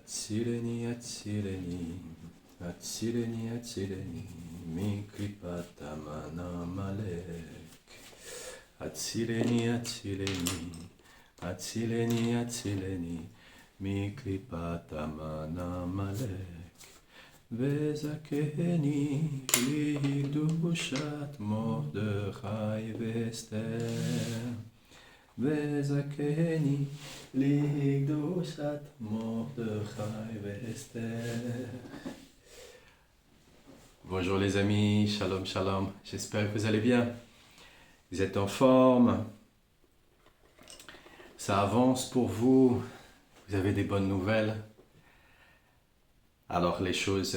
Atsileni, atsileni, atsileni, atsileni, mi kripatamana malek. Atsileni, atsileni, atsileni, atsileni, mi kripatamana malek. Vezakeni, lidushat Mordechai v'Esther. Vezakeni, ligdushat Mordechai v'Esther. Bonjour les amis, shalom shalom, j'espère que vous allez bien. Vous êtes en forme, ça avance pour vous, vous avez des bonnes nouvelles. Alors les choses,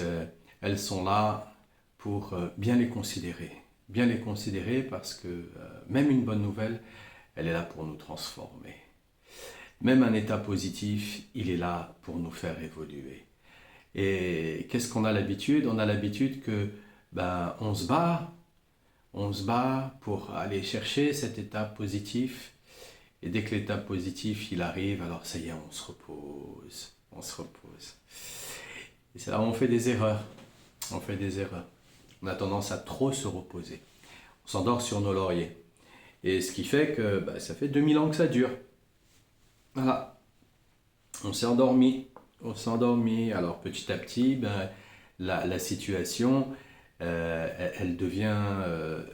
elles sont là pour bien les considérer parce que même une bonne nouvelle, elle est là pour nous transformer. Même un état positif, il est là pour nous faire évoluer. Et qu'est-ce qu'on a l'habitude? On a l'habitude que on se bat pour aller chercher cet état positif. Et dès que l'état positif il arrive, alors ça y est, on se repose. Et c'est là où on fait des erreurs. On a tendance à trop se reposer. On s'endort sur nos lauriers. Et ce qui fait que ça fait 2000 ans que ça dure. Voilà. On s'est endormi. Alors petit à petit, la situation, elle devient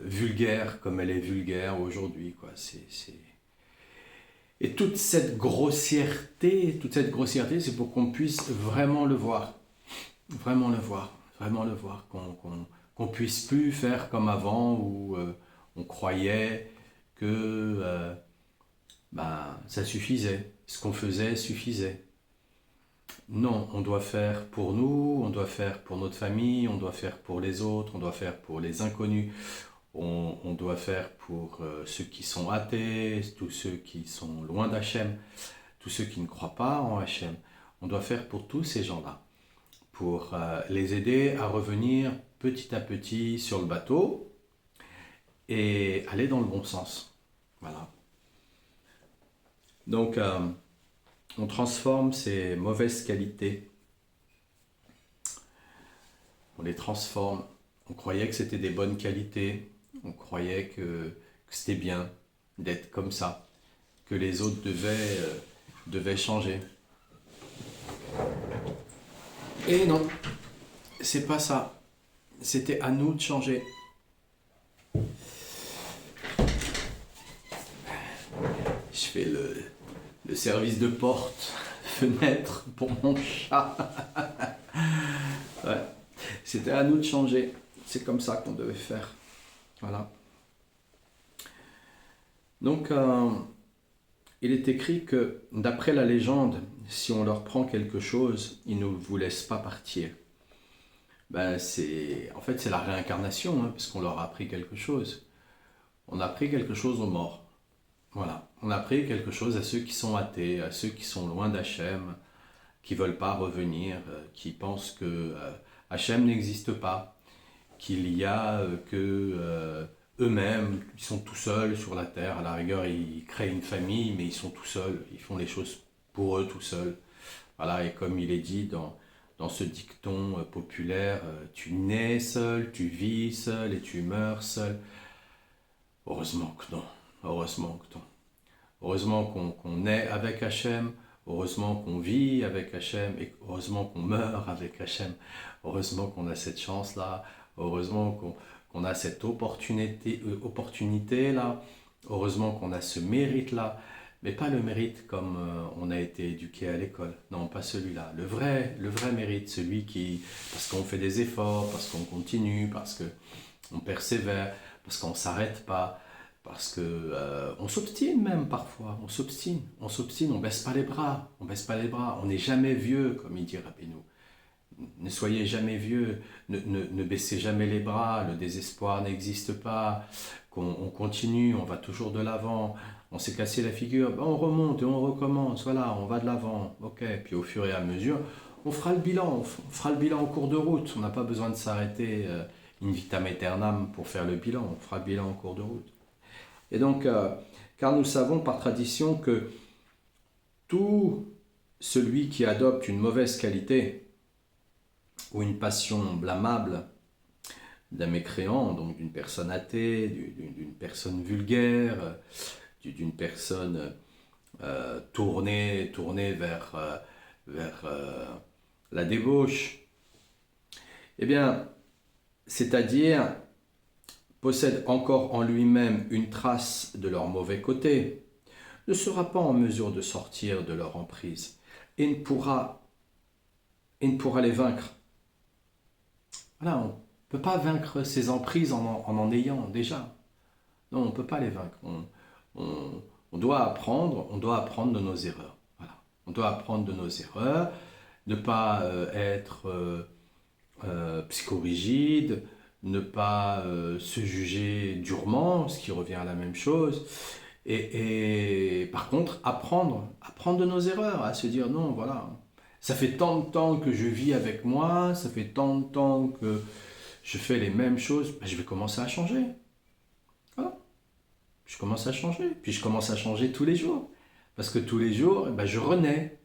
vulgaire comme elle est vulgaire aujourd'hui, quoi. Et toute cette grossièreté, c'est pour qu'on puisse vraiment le voir. Qu'on puisse plus faire comme avant où on croyait que ça suffisait, ce qu'on faisait suffisait. Non, on doit faire pour nous, on doit faire pour notre famille, on doit faire pour les autres, on doit faire pour les inconnus, on doit faire pour ceux qui sont athées, tous ceux qui sont loin d'Hachem, tous ceux qui ne croient pas en Hachem. On doit faire pour tous ces gens-là, pour les aider à revenir petit à petit sur le bateau et aller dans le bon sens. Voilà. Donc, on transforme ces mauvaises qualités. On les transforme. On croyait que c'était des bonnes qualités. On croyait que c'était bien d'être comme ça, que les autres devaient changer. Et non, c'est pas ça. C'était à nous de changer. Je fais le service de porte, fenêtre pour mon chat. Ouais. C'était à nous de changer. C'est comme ça qu'on devait faire. Voilà. Donc, il est écrit que, d'après la légende, si on leur prend quelque chose, ils ne vous laissent pas partir. C'est la réincarnation, parce qu'on leur a appris quelque chose. On a appris quelque chose aux morts. Voilà. On a appris quelque chose à ceux qui sont athées, à ceux qui sont loin d'Hachem, qui ne veulent pas revenir, qui pensent que Hachem n'existe pas, qu'il y a que eux-mêmes, ils sont tout seuls sur la terre. À la rigueur, ils créent une famille, mais ils sont tout seuls. Ils font les choses pour eux tout seuls. Voilà. Et comme il est dit dans ce dicton populaire, tu nais seul, tu vis seul et tu meurs seul. Heureusement que non. Heureusement qu'on est avec Hachem, heureusement qu'on vit avec Hachem, et heureusement qu'on meurt avec Hachem. Heureusement qu'on a cette chance-là, heureusement qu'on a cette opportunité-là, heureusement qu'on a ce mérite-là, mais pas le mérite comme on a été éduqué à l'école. Non, pas celui-là. Le vrai mérite, celui parce qu'on fait des efforts, parce qu'on continue, parce qu'on persévère, parce qu'on ne s'arrête pas, parce que on s'obstine même parfois, on baisse pas les bras, on n'est jamais vieux, comme il dit Rabbeinu. Ne soyez jamais vieux, ne baissez jamais les bras, le désespoir n'existe pas, on continue, on va toujours de l'avant, on s'est cassé la figure, on remonte et on recommence, voilà, on va de l'avant, ok, puis au fur et à mesure, on fera le bilan en cours de route, on n'a pas besoin de s'arrêter in vitam aeternam pour faire le bilan, on fera le bilan en cours de route. Et donc, car nous savons par tradition que tout celui qui adopte une mauvaise qualité ou une passion blâmable d'un mécréant, donc d'une personne athée, d'une personne vulgaire, d'une personne tournée vers la débauche, eh bien, c'est-à-dire possède encore en lui-même une trace de leur mauvais côté, ne sera pas en mesure de sortir de leur emprise et ne pourra les vaincre. Voilà, on ne peut pas vaincre ces emprises en ayant déjà. Non, on ne peut pas les vaincre. On doit apprendre de nos erreurs. Voilà. On doit apprendre de nos erreurs, ne pas être psychorigide, ne pas se juger durement, ce qui revient à la même chose. Et par contre, apprendre de nos erreurs, à se dire non, voilà, ça fait tant de temps que je vis avec moi, ça fait tant de temps que je fais les mêmes choses, ben, je vais commencer à changer. Voilà. Je commence à changer, puis je commence à changer tous les jours. Parce que tous les jours, ben, je renais.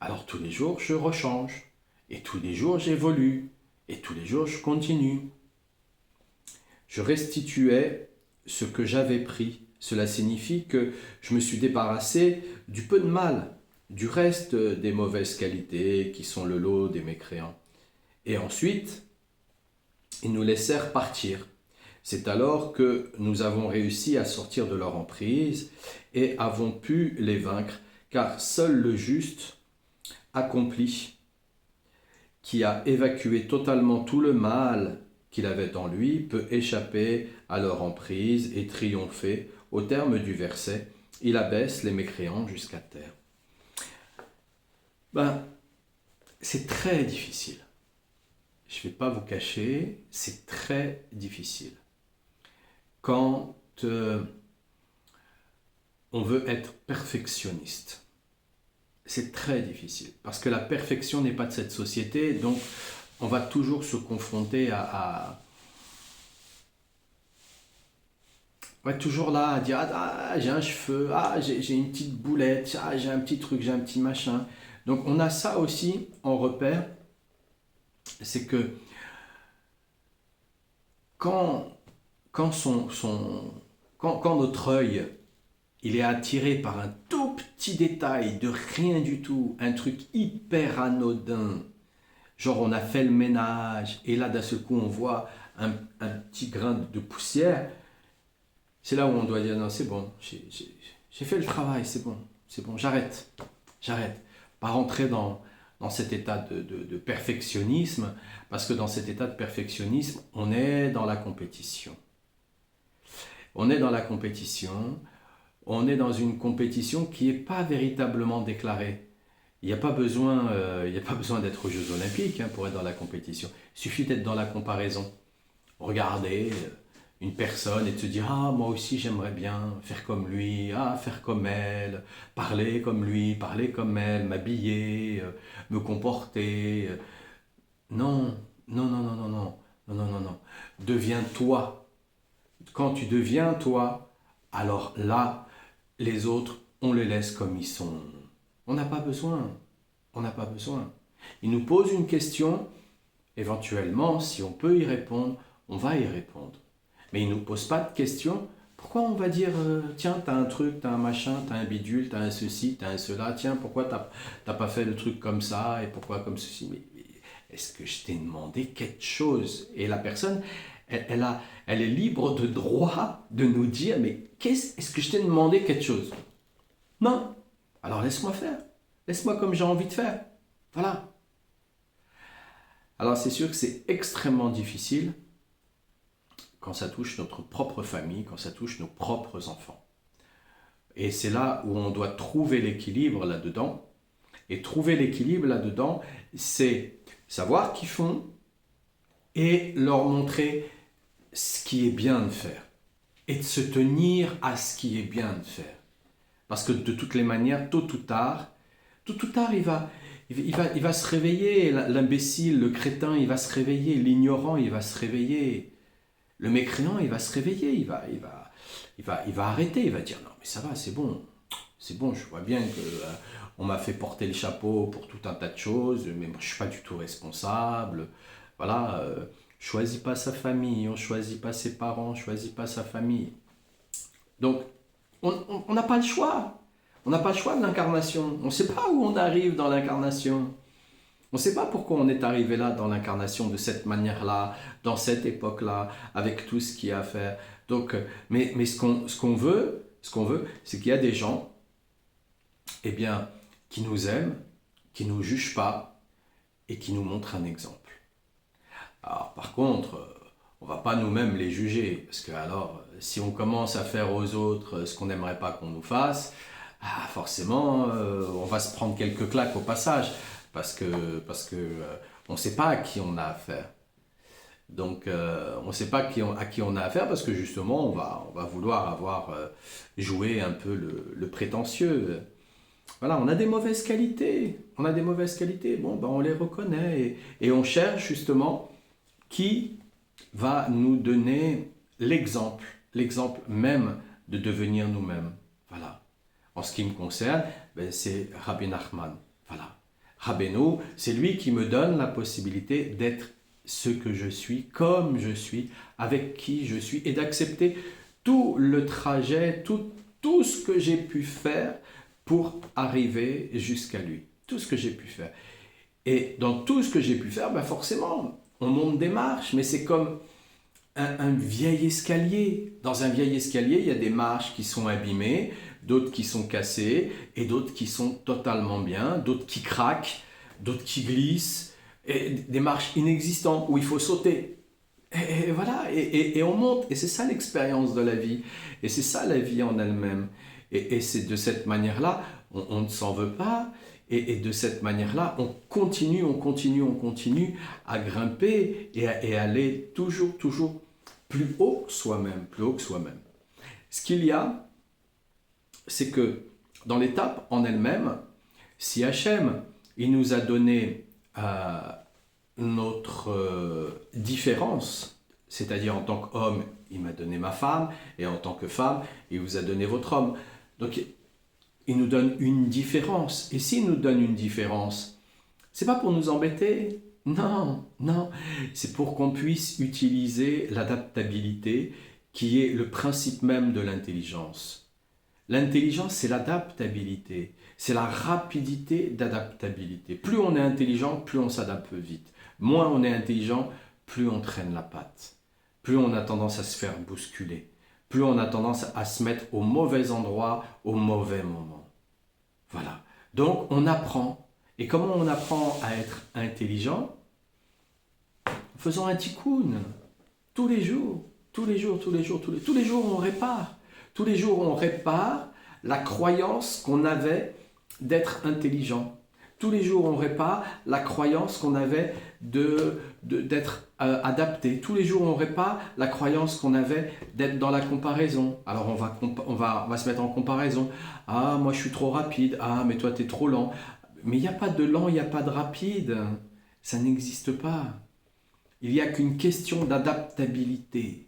Alors tous les jours, je rechange. Et tous les jours, j'évolue. Et tous les jours, je continue. Je restituais ce que j'avais pris. Cela signifie que je me suis débarrassé du peu de mal, du reste des mauvaises qualités qui sont le lot des mécréants. Et ensuite, ils nous laissèrent partir. C'est alors que nous avons réussi à sortir de leur emprise et avons pu les vaincre, car seul le juste accompli, qui a évacué totalement tout le mal qu'il avait en lui, peut échapper à leur emprise et triompher. Au terme du verset, il abaisse les mécréants jusqu'à terre. Ben, c'est très difficile. Je ne vais pas vous cacher, c'est très difficile. Quand on veut être perfectionniste, c'est très difficile. Parce que la perfection n'est pas de cette société, donc on va toujours se confronter on va être toujours là à dire ah, j'ai un cheveu, ah, j'ai une petite boulette, ah, j'ai un petit truc, j'ai un petit machin. Donc on a ça aussi en repère, c'est que quand notre œil il est attiré par un tout petit détail de rien du tout, un truc hyper anodin, genre on a fait le ménage et là d'un seul coup on voit un petit grain de poussière, c'est là où on doit dire non c'est bon, j'ai fait le travail, c'est bon, j'arrête. Pas rentrer dans cet état de perfectionnisme, parce que dans cet état de perfectionnisme, on est dans la compétition. On est dans la compétition, on est dans une compétition qui n'est pas véritablement déclarée. Il n'y a pas besoin d'être aux Jeux Olympiques pour être dans la compétition. Il suffit d'être dans la comparaison. Regarder une personne et de se dire « Ah, moi aussi j'aimerais bien faire comme lui, faire comme elle, parler comme lui, parler comme elle, m'habiller, me comporter. » Non, non, non, non, non, non, non, non, non, non. Deviens toi. Quand tu deviens toi, alors là, les autres, on les laisse comme ils sont. On n'a pas besoin. On n'a pas besoin. Ils nous posent une question, éventuellement, si on peut y répondre, on va y répondre. Mais ils ne nous posent pas de questions. Pourquoi on va dire, tiens, t'as un truc, t'as un machin, t'as un bidule, t'as un ceci, t'as un cela, tiens, pourquoi t'as pas fait le truc comme ça, et pourquoi comme ceci? Mais est-ce que je t'ai demandé quelque chose? Et la personne, elle est libre de droit de nous dire, mais est-ce que je t'ai demandé quelque chose? Non. Alors laisse-moi faire. Laisse-moi comme j'ai envie de faire. Voilà. Alors c'est sûr que c'est extrêmement difficile quand ça touche notre propre famille, quand ça touche nos propres enfants. Et c'est là où on doit trouver l'équilibre là-dedans. Et trouver l'équilibre là-dedans, c'est savoir qu'ils font et leur montrer ce qui est bien de faire. Et de se tenir à ce qui est bien de faire. Parce que de toutes les manières, tôt ou tard, il va se réveiller, l'imbécile, le crétin, il va se réveiller, l'ignorant, il va se réveiller. Le mécréant, il va se réveiller, il va arrêter, il va dire non mais ça va, c'est bon, je vois bien que on m'a fait porter le chapeau pour tout un tas de choses, mais moi, je ne suis pas du tout responsable. Voilà, choisit pas sa famille, on choisit pas ses parents, on choisit pas sa famille. Donc, on n'a pas le choix. On n'a pas le choix de l'incarnation. On ne sait pas où on arrive dans l'incarnation. On ne sait pas pourquoi on est arrivé là dans l'incarnation de cette manière-là, dans cette époque-là, avec tout ce qu'il y a à faire. Donc, mais ce qu'on veut, c'est qu'il y a des gens, eh bien, qui nous aiment, qui ne nous jugent pas et qui nous montrent un exemple. Alors, par contre, on ne va pas nous-mêmes les juger, parce que alors, si on commence à faire aux autres ce qu'on n'aimerait pas qu'on nous fasse, forcément, on va se prendre quelques claques au passage, parce que on ne sait pas à qui on a affaire. Donc, on ne sait pas à qui on a affaire, parce que justement, on va vouloir avoir joué un peu le prétentieux. Voilà, on a des mauvaises qualités. On a des mauvaises qualités. Bon, ben, on les reconnaît et on cherche justement qui va nous donner l'exemple même de devenir nous-mêmes. Voilà. En ce qui me concerne, ben, c'est Rabbi Nachman. Voilà. Rabbeinu, c'est lui qui me donne la possibilité d'être ce que je suis, comme je suis, avec qui je suis, et d'accepter tout le trajet, tout ce que j'ai pu faire pour arriver jusqu'à lui. Tout ce que j'ai pu faire. Et dans tout ce que j'ai pu faire, ben forcément, on monte des marches, mais c'est comme un vieil escalier. Dans un vieil escalier, il y a des marches qui sont abîmées, d'autres qui sont cassées, et d'autres qui sont totalement bien, d'autres qui craquent, d'autres qui glissent, et des marches inexistantes où il faut sauter. Et voilà, et on monte. Et c'est ça l'expérience de la vie. Et c'est ça la vie en elle-même. Et c'est de cette manière-là, on ne s'en veut pas. Et de cette manière-là, on continue à grimper et à aller toujours plus haut que soi-même, Ce qu'il y a, c'est que dans l'étape en elle-même, si Hachem, il nous a donné notre différence, c'est-à-dire en tant qu'homme, il m'a donné ma femme, et en tant que femme, il vous a donné votre homme. Donc, il nous donne une différence. Et s'il nous donne une différence, c'est pas pour nous embêter. Non, c'est pour qu'on puisse utiliser l'adaptabilité qui est le principe même de l'intelligence. L'intelligence, c'est l'adaptabilité, c'est la rapidité d'adaptabilité. Plus on est intelligent, plus on s'adapte vite. Moins on est intelligent, plus on traîne la patte. Plus on a tendance à se faire bousculer. Plus on a tendance à se mettre au mauvais endroit, au mauvais moment. Voilà. Donc on apprend. Et comment on apprend à être intelligent? En faisant un tikkun. Tous les jours on répare. Tous les jours on répare la croyance qu'on avait d'être intelligent. Tous les jours on répare la croyance qu'on avait d'être adapté. Tous les jours on répare la croyance qu'on avait d'être dans la comparaison. Alors on va se mettre en comparaison. Ah, moi je suis trop rapide. Ah, mais toi tu es trop lent. Mais il n'y a pas de lent, il n'y a pas de rapide. Ça n'existe pas. Il n'y a qu'une question d'adaptabilité.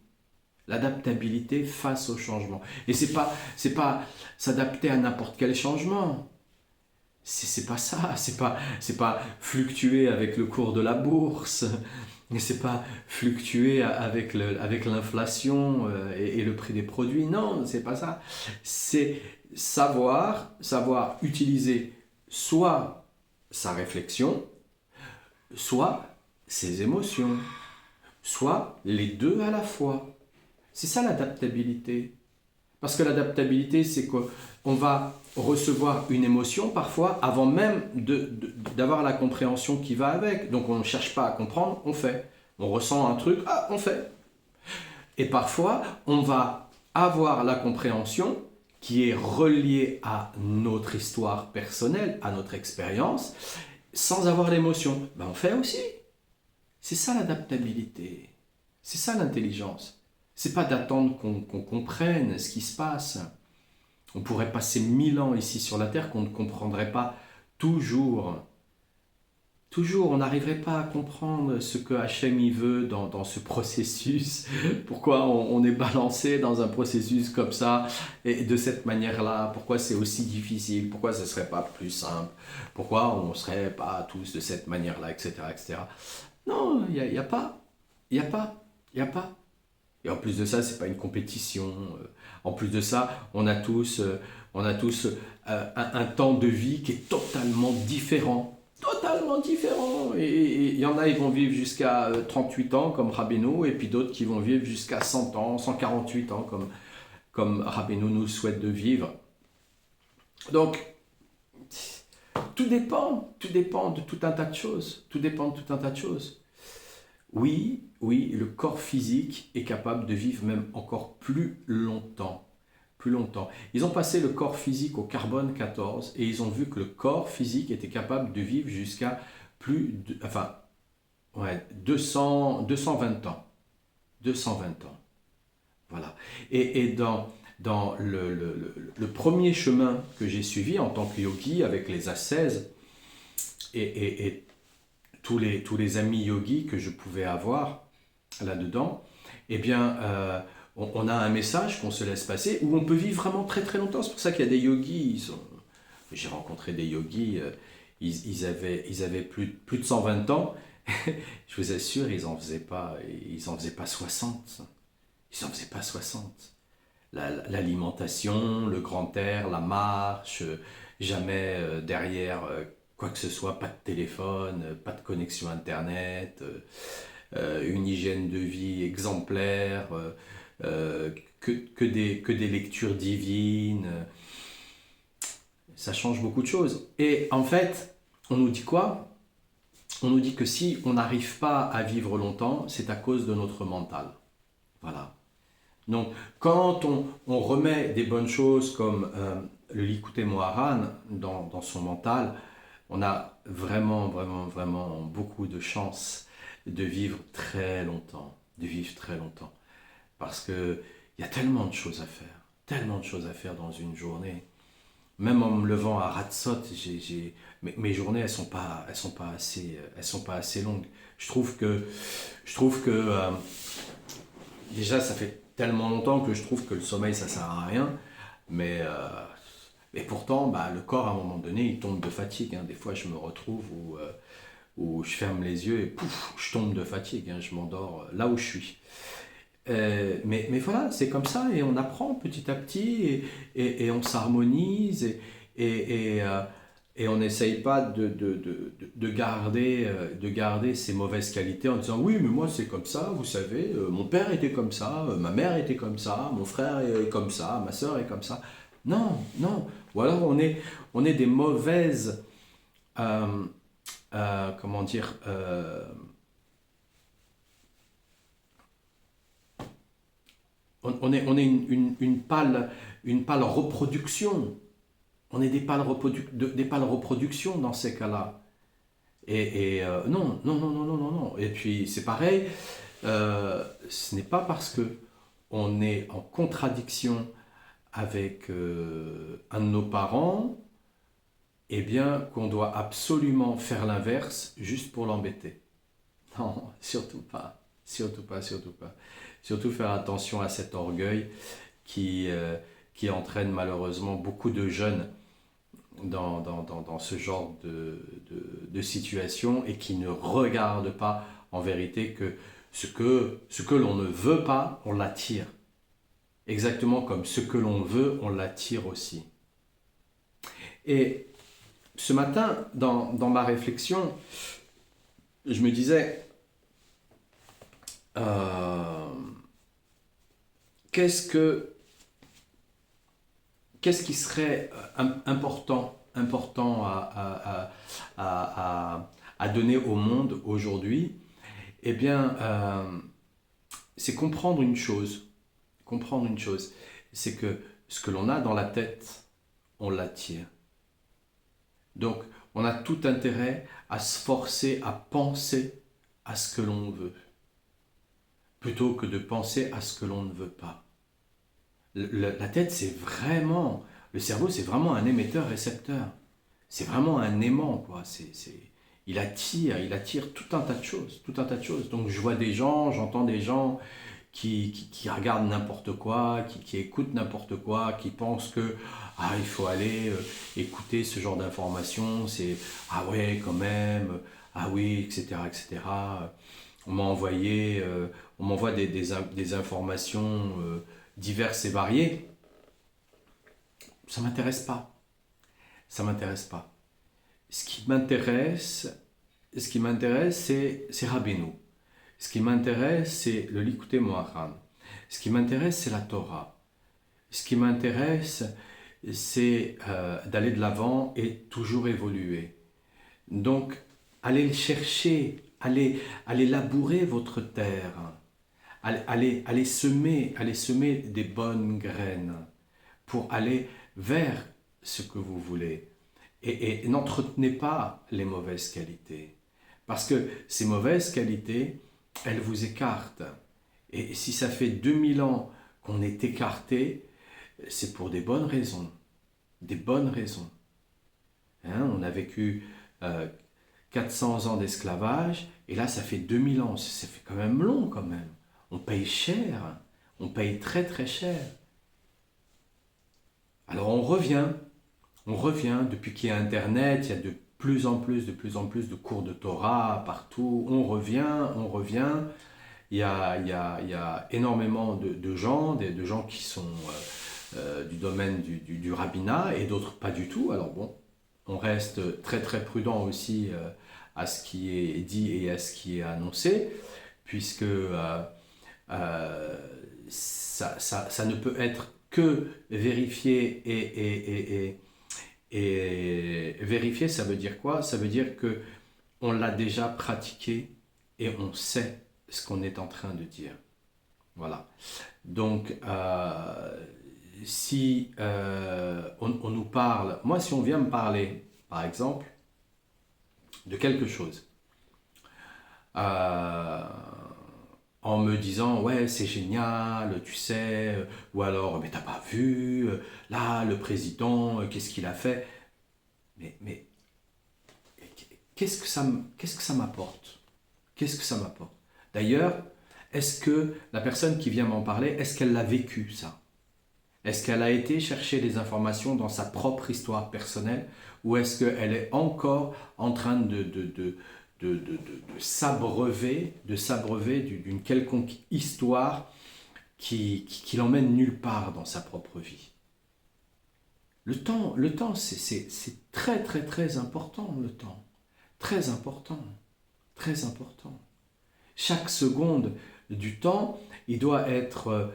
L'adaptabilité face au changement. Et c'est pas s'adapter à n'importe quel changement. C'est pas ça. C'est pas fluctuer avec le cours de la bourse. C'est pas fluctuer avec l'inflation et le prix des produits. Non, c'est pas ça. C'est savoir utiliser soit sa réflexion, soit ses émotions, soit les deux à la fois. C'est ça l'adaptabilité. Parce que l'adaptabilité, c'est qu'on va recevoir une émotion parfois avant même d'avoir la compréhension qui va avec. Donc on ne cherche pas à comprendre, on fait. On ressent un truc, on fait. Et parfois, on va avoir la compréhension qui est reliée à notre histoire personnelle, à notre expérience, sans avoir l'émotion. Ben on fait aussi. C'est ça l'adaptabilité. C'est ça l'intelligence. C'est pas d'attendre qu'on comprenne ce qui se passe. On pourrait passer 1000 ans ici sur la Terre qu'on ne comprendrait pas toujours toujours, on n'arriverait pas à comprendre ce que Hachem y veut dans ce processus. Pourquoi on est balancé dans un processus comme ça et de cette manière-là? Pourquoi c'est aussi difficile? Pourquoi ce ne serait pas plus simple? Pourquoi on ne serait pas tous de cette manière-là, etc., etc. Non, il y a pas. Il n'y a pas. Il n'y a pas. Et en plus de ça, c'est pas une compétition. En plus de ça, on a tous un temps de vie qui est totalement différent. Totalement différent. Et il y en a, ils vont vivre jusqu'à 38 ans, comme Rabbeinu, et puis d'autres qui vont vivre jusqu'à 100 ans, 148 ans, comme Rabbeinu nous souhaite de vivre. Donc, tout dépend de tout un tas de choses. Tout dépend de tout un tas de choses. Oui, oui, le corps physique est capable de vivre même encore plus longtemps. Plus longtemps. Ils ont passé le corps physique au carbone 14 et ils ont vu que le corps physique était capable de vivre jusqu'à enfin, ouais, 220 ans. 220 ans. Voilà. Et dans le premier chemin que j'ai suivi en tant que yogi avec les ascèses et tous les amis yogis que je pouvais avoir là-dedans, eh bien, on a un message qu'on se laisse passer où on peut vivre vraiment très très longtemps. C'est pour ça qu'il y a des yogis, j'ai rencontré des yogis, ils avaient plus de 120 ans. Je vous assure, ils en faisaient pas 60. Ils en faisaient pas 60. L'alimentation, le grand air, la marche, jamais derrière quoi que ce soit, pas de téléphone, pas de connexion internet, une hygiène de vie exemplaire, que des lectures divines. Ça change beaucoup de choses. Et en fait, on nous dit quoi? On nous dit que si on n'arrive pas à vivre longtemps, c'est à cause de notre mental. Voilà. Donc, quand on remet des bonnes choses comme le Likutei Moharan dans son mental, on a vraiment, vraiment, vraiment beaucoup de chance de vivre très longtemps, Parce qu'il y a tellement de choses à faire dans une journée. Même en me levant à Ratzot, mes journées, elles sont pas assez longues. Je trouve que déjà, ça fait tellement longtemps que je trouve que le sommeil, ça sert à rien. Mais, pourtant, le corps, à un moment donné, il tombe de fatigue. Des fois, je me retrouve où je ferme les yeux et pouf, je tombe de fatigue. Je m'endors là où je suis. Mais voilà, c'est comme ça et on apprend petit à petit et on s'harmonise et on n'essaye pas de garder ces mauvaises qualités en disant oui mais moi c'est comme ça, vous savez, mon père était comme ça, ma mère était comme ça, mon frère est comme ça, ma soeur est comme ça. Non, non, ou alors on est des mauvaises, comment dire, on est une pâle reproduction. On est des pâles reproductions dans ces cas-là. Non, non, non, non, non, non, non. Et puis c'est pareil, ce n'est pas parce que on est en contradiction avec un de nos parents, eh bien qu'on doit absolument faire l'inverse juste pour l'embêter. Non, surtout pas, surtout pas, surtout pas. Surtout faire attention à cet orgueil qui entraîne malheureusement beaucoup de jeunes dans ce genre de situation et qui ne regardent pas en vérité que ce que l'on ne veut pas, on l'attire. Exactement comme ce que l'on veut, on l'attire aussi. Et ce matin, dans ma réflexion, je me disais, qu'est-ce qui serait important à donner au monde aujourd'hui? Eh bien, c'est comprendre une chose. C'est que ce que l'on a dans la tête, on l'attire. Donc, on a tout intérêt à se forcer à penser à ce que l'on veut, plutôt que de penser à ce que l'on ne veut pas. La tête, le cerveau, c'est vraiment un émetteur-récepteur. C'est vraiment un aimant, quoi. il attire tout un tas de choses, tout un tas de choses. Donc je vois des gens, j'entends des gens qui regardent n'importe quoi, qui écoutent n'importe quoi, qui pensent que il faut aller écouter ce genre d'informations, c'est ah ouais quand même, ah oui, etc., etc. On m'a envoyé, on m'envoie des informations diverses et variées. Ça m'intéresse pas. Ça m'intéresse pas. Ce qui m'intéresse, c'est Rabbeinu. Ce qui m'intéresse, c'est le Likutei Moharan. Ce qui m'intéresse, c'est la Torah. Ce qui m'intéresse, c'est d'aller de l'avant et toujours évoluer. Donc, allez le chercher, allez labourer votre terre, allez semer des bonnes graines pour aller vers ce que vous voulez. Et n'entretenez pas les mauvaises qualités. Parce que ces mauvaises qualités, elles vous écartent. Et si ça fait 2000 ans qu'on est écarté, c'est pour des bonnes raisons. Des bonnes raisons. Hein, on a vécu 400 ans d'esclavage, et là ça fait 2000 ans. Ça fait quand même long quand même. On paye cher. On paye très très cher. Alors on revient, depuis qu'il y a Internet, il y a de plus en plus de cours de Torah partout, on revient. Il y a énormément de gens qui sont du domaine du rabbinat et d'autres pas du tout. Alors bon, on reste très très prudent aussi à ce qui est dit et à ce qui est annoncé, puisque ça ne peut être que vérifié et vérifier, ça veut dire quoi? Ça veut dire que on l'a déjà pratiqué et on sait ce qu'on est en train de dire. Voilà. Donc, si on nous parle, moi si on vient me parler, par exemple, de quelque chose, en me disant ouais c'est génial, tu sais, ou alors mais t'as pas vu, là le président, qu'est-ce qu'il a fait, mais qu'est-ce que ça m'apporte? Qu'est-ce que ça m'apporte? D'ailleurs, est-ce que la personne qui vient m'en parler, est-ce qu'elle l'a vécu ça? Est-ce qu'elle a été chercher les informations dans sa propre histoire personnelle, ou est-ce qu'elle est encore en train de s'abreuver d'une quelconque histoire qui l'emmène nulle part dans sa propre vie? Le temps, c'est très très très important, le temps. Très important, très important. Chaque seconde du temps, il doit être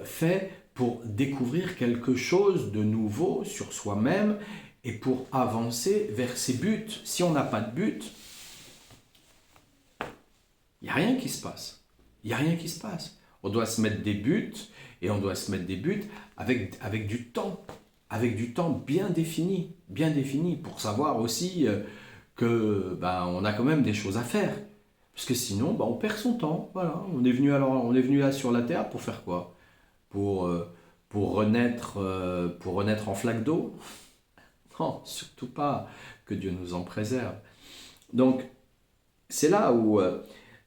fait pour découvrir quelque chose de nouveau sur soi-même et pour avancer vers ses buts. Si on n'a pas de but, il n'y a rien qui se passe. Il n'y a rien qui se passe. On doit se mettre des buts, et on doit se mettre des buts avec du temps bien défini, pour savoir aussi que on a quand même des choses à faire. Parce que sinon, on perd son temps. Voilà. On est venu là sur la terre pour faire quoi? Pour renaître en flaque d'eau? Non, surtout pas. Que Dieu nous en préserve. Donc, c'est là où,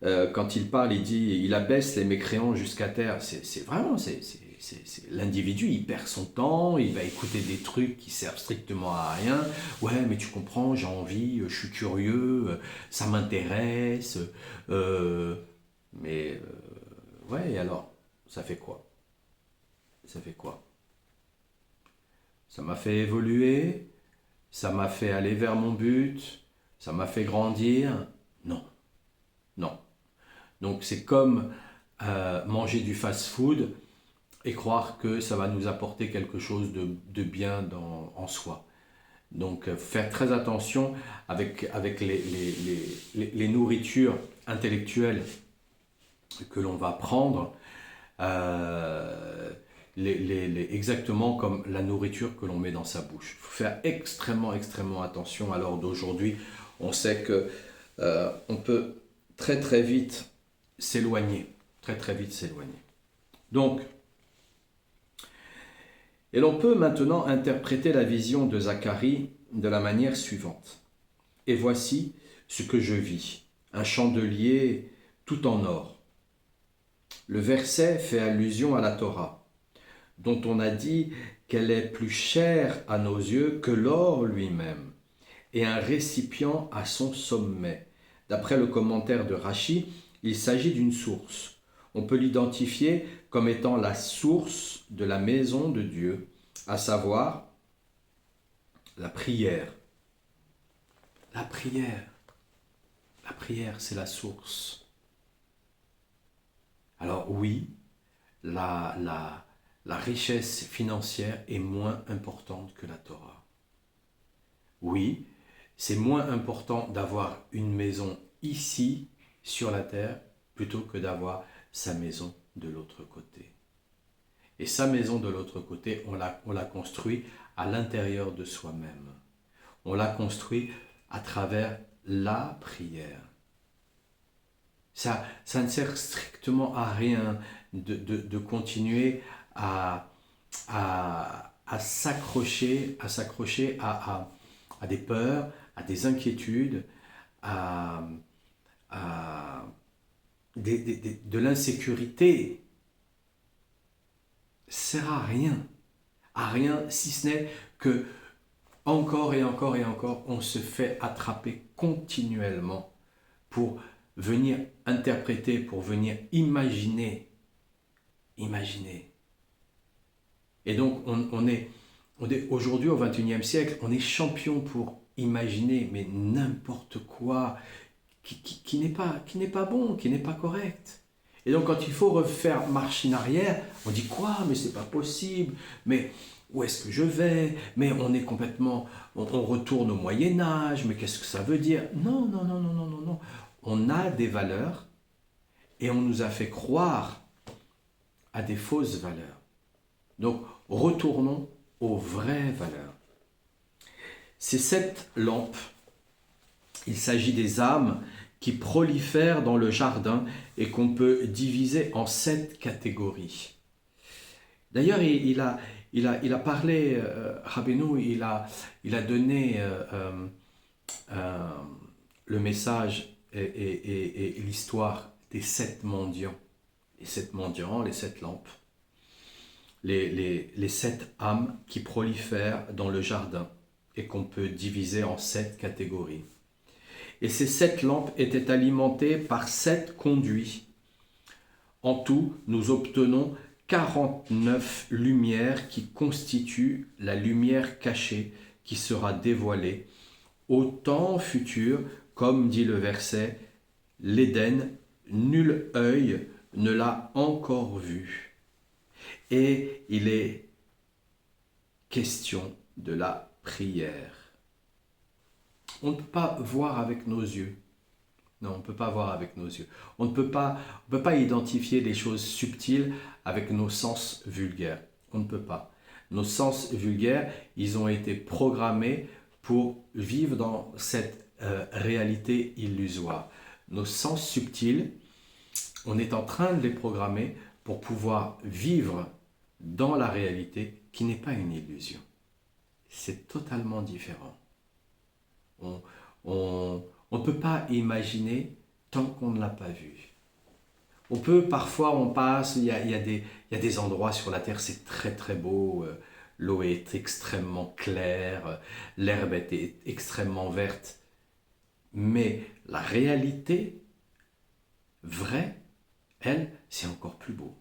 quand il parle, il dit il abaisse les mécréants jusqu'à terre. C'est vraiment, l'individu, il perd son temps, il va écouter des trucs qui servent strictement à rien. Ouais, mais tu comprends, j'ai envie, je suis curieux, ça m'intéresse. Ouais, et alors, ça fait quoi? Ça fait quoi? Ça m'a fait évoluer, ça m'a fait aller vers mon but, ça m'a fait grandir? Non, non. Donc c'est comme manger du fast-food et croire que ça va nous apporter quelque chose de bien en soi. Donc faire très attention avec les nourritures intellectuelles que l'on va prendre, exactement comme la nourriture que l'on met dans sa bouche. Il faut faire extrêmement, extrêmement attention à l'heure d'aujourd'hui. On sait que on peut très, très vite s'éloigner. Très, très vite s'éloigner. Donc, et l'on peut maintenant interpréter la vision de Zacharie de la manière suivante. Et voici, ce que je vis. Un chandelier tout en or. Le verset fait allusion à la Torah, dont on a dit qu'elle est plus chère à nos yeux que l'or lui-même, et un récipient à son sommet. D'après le commentaire de Rachi, il s'agit d'une source. On peut l'identifier comme étant la source de la maison de Dieu, à savoir la prière. La prière. La prière, c'est la source. Alors oui, la richesse financière est moins importante que la Torah. Oui, c'est moins important d'avoir une maison ici, sur la terre, plutôt que d'avoir sa maison de l'autre côté. Et sa maison de l'autre côté, on l'a construit à l'intérieur de soi-même. On l'a construit à travers la prière. Ça ne sert strictement à rien de continuer à s'accrocher à des peurs, à des inquiétudes, à de l'insécurité. Ça sert à rien si ce n'est que encore et encore et encore, on se fait attraper continuellement pour venir interpréter, pour venir imaginer. Et donc, on est aujourd'hui au XXIe siècle, on est champion pour imaginer, mais n'importe quoi qui n'est pas bon, qui n'est pas correct. Et donc, quand il faut refaire marche en arrière, on dit quoi? Mais c'est pas possible. Mais où est-ce que je vais? Mais on est complètement, on retourne au Moyen Âge. Mais qu'est-ce que ça veut dire? Non, non, non, non, non, non, non. On a des valeurs et on nous a fait croire à des fausses valeurs. Donc, retournons aux vraies valeurs. Ces 7 lampes, il s'agit des âmes qui prolifèrent dans le jardin et qu'on peut diviser en 7 catégories. D'ailleurs, il a parlé, Rabbeinu, il a donné le message et l'histoire des 7 mendiants. Les 7 mendiants, les 7 lampes. Les 7 âmes qui prolifèrent dans le jardin et qu'on peut diviser en 7 catégories. Et ces 7 lampes étaient alimentées par 7 conduits. En tout, nous obtenons 49 lumières qui constituent la lumière cachée qui sera dévoilée au temps futur, comme dit le verset, l'Éden, nul œil ne l'a encore vu. Et il est question de la prière. On ne peut pas voir avec nos yeux. Non, on ne peut pas voir avec nos yeux. On ne peut pas identifier les choses subtiles avec nos sens vulgaires. On ne peut pas. Nos sens vulgaires, ils ont été programmés pour vivre dans cette réalité illusoire. Nos sens subtils, on est en train de les programmer pour pouvoir vivre dans la réalité qui n'est pas une illusion. C'est totalement différent. On ne peut pas imaginer tant qu'on ne l'a pas vu. On peut, parfois, on passe, il y a des endroits sur la terre, c'est très très beau, l'eau est extrêmement claire, l'herbe est extrêmement verte. Mais la réalité vraie, elle, c'est encore plus beau.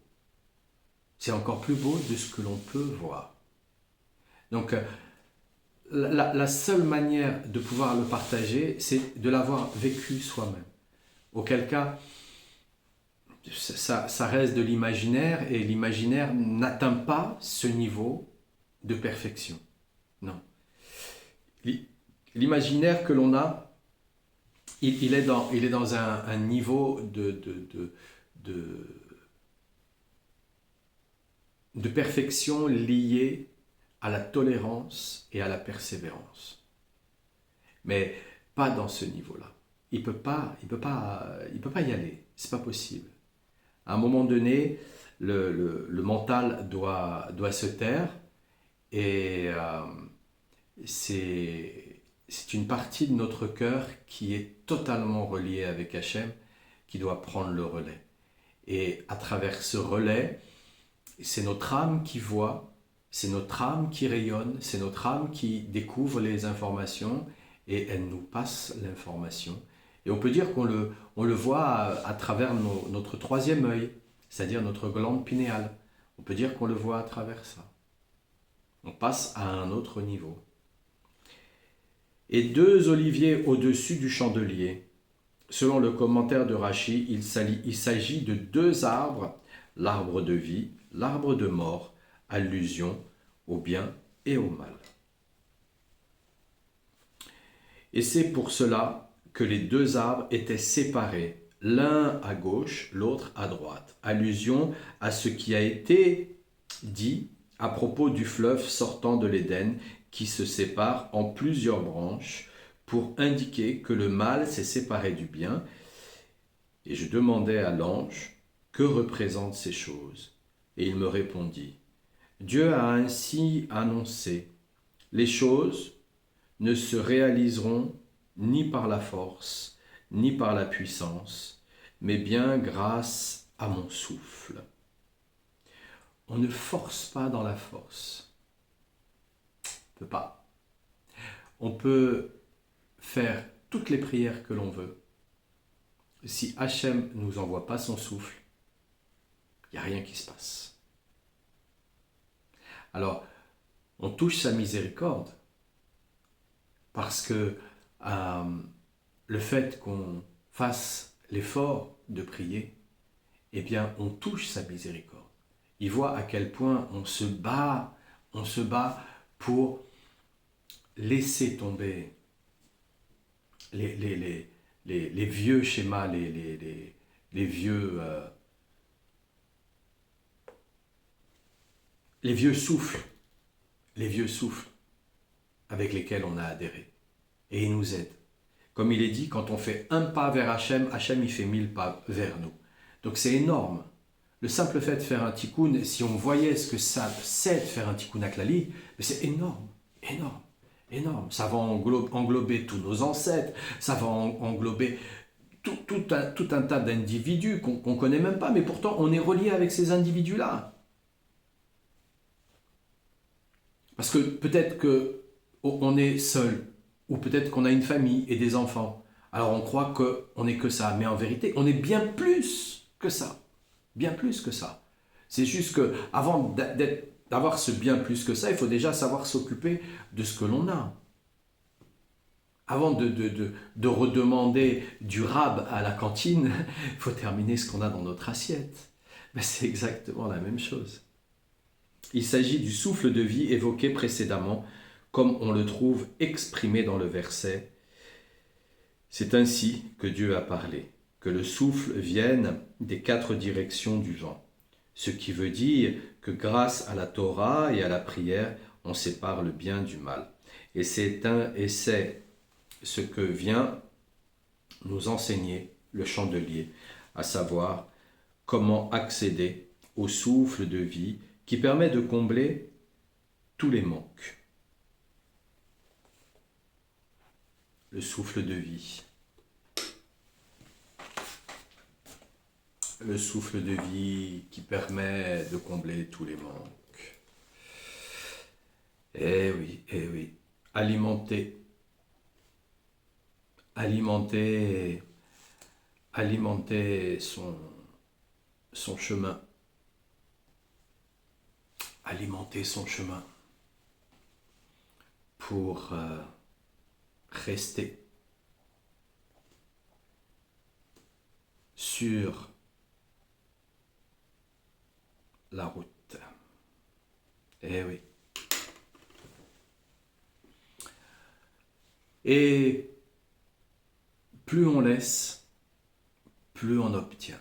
C'est encore plus beau de ce que l'on peut voir. Donc, la seule manière de pouvoir le partager, c'est de l'avoir vécu soi-même. Auquel cas, ça reste de l'imaginaire et l'imaginaire n'atteint pas ce niveau de perfection. Non. L'imaginaire que l'on a, il est dans un niveau de perfection lié à la tolérance et à la persévérance. Mais pas dans ce niveau-là. Il peut pas y aller. C'est pas possible. À un moment donné, le mental doit se taire et c'est une partie de notre cœur qui est totalement reliée avec Hachem, qui doit prendre le relais. Et à travers ce relais, c'est notre âme qui voit, c'est notre âme qui rayonne, c'est notre âme qui découvre les informations et elle nous passe l'information. Et on peut dire qu'on le voit à travers notre troisième œil, c'est-à-dire notre glande pinéale. On peut dire qu'on le voit à travers ça. On passe à un autre niveau. Et deux oliviers au-dessus du chandelier. Selon le commentaire de Rachi, il s'agit de deux arbres, l'arbre de vie, l'arbre de mort, allusion au bien et au mal. Et c'est pour cela que les deux arbres étaient séparés, l'un à gauche, l'autre à droite, allusion à ce qui a été dit à propos du fleuve sortant de l'Éden qui se sépare en plusieurs branches pour indiquer que le mal s'est séparé du bien. Et je demandai à l'ange, que représentent ces choses? Et il me répondit, Dieu a ainsi annoncé, les choses ne se réaliseront ni par la force, ni par la puissance, mais bien grâce à mon souffle. On ne force pas dans la force. On ne peut pas. On peut faire toutes les prières que l'on veut. Si Hachem ne nous envoie pas son souffle, il n'y a rien qui se passe. Alors, on touche sa miséricorde parce que le fait qu'on fasse l'effort de prier, eh bien, on touche sa miséricorde. Il voit à quel point on se bat pour laisser tomber les vieux schémas, les vieux souffles avec lesquels on a adhéré. Et il nous aide. Comme il est dit, quand on fait un pas vers Hachem, Hachem il fait 1000 pas vers nous. Donc c'est énorme. Le simple fait de faire un tikkun, si on voyait ce que ça c'est de faire un tikkun aklali, c'est énorme, énorme, énorme. Ça va englober tous nos ancêtres, ça va englober tout un tas d'individus qu'on ne connaît même pas, mais pourtant on est relié avec ces individus-là. Parce que peut-être qu'on est seul, ou peut-être qu'on a une famille et des enfants. Alors on croit qu'on n'est que ça, mais en vérité, on est bien plus que ça. Bien plus que ça. C'est juste qu'avant d'avoir ce bien plus que ça, il faut déjà savoir s'occuper de ce que l'on a. Avant de redemander du rab à la cantine, il faut terminer ce qu'on a dans notre assiette. Mais c'est exactement la même chose. Il s'agit du souffle de vie évoqué précédemment, comme on le trouve exprimé dans le verset. C'est ainsi que Dieu a parlé, que le souffle vienne des 4 directions du vent. Ce qui veut dire que grâce à la Torah et à la prière, on sépare le bien du mal. Et c'est ce que vient nous enseigner le chandelier, à savoir comment accéder au souffle de vie qui permet de combler tous les manques. Le souffle de vie. Le souffle de vie qui permet de combler tous les manques. Eh oui. Alimenter son chemin. Alimenter son chemin pour rester sur la route. Eh oui. Et plus on laisse, plus on obtient.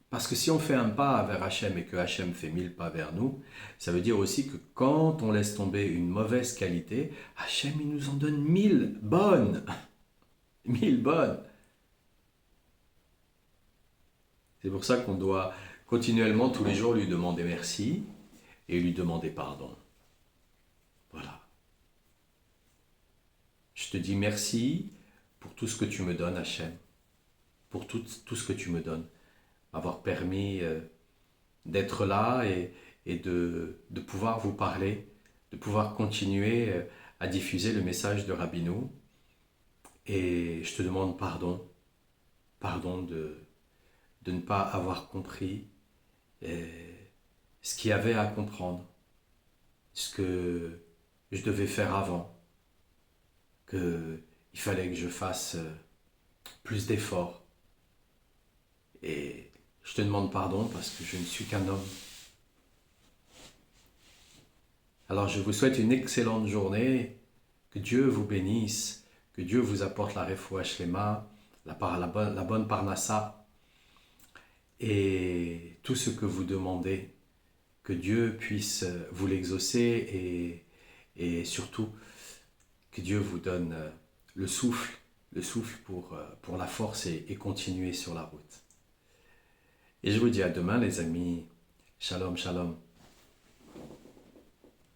Parce que si on fait un pas vers Hachem et que Hachem fait 1000 pas vers nous, ça veut dire aussi que quand on laisse tomber une mauvaise qualité, Hachem il nous en donne 1000 bonnes. 1000 bonnes. C'est pour ça qu'on doit continuellement, tous les jours, lui demander merci et lui demander pardon. Voilà. Je te dis merci pour tout ce que tu me donnes, Hachem, pour tout ce que tu me donnes, m'avoir permis d'être là et de pouvoir vous parler, de pouvoir continuer à diffuser le message de Rabbinou. Et je te demande pardon, pardon de ne pas avoir compris ce qu'il y avait à comprendre, ce que je devais faire avant, qu'il fallait que je fasse plus d'efforts. Et je te demande pardon parce que je ne suis qu'un homme. Alors je vous souhaite une excellente journée, que Dieu vous bénisse, que Dieu vous apporte la refoua shlema, la bonne parnassa, et tout ce que vous demandez, que Dieu puisse vous l'exaucer et surtout que Dieu vous donne le souffle pour la force et continuer sur la route. Et je vous dis à demain les amis. Shalom, shalom.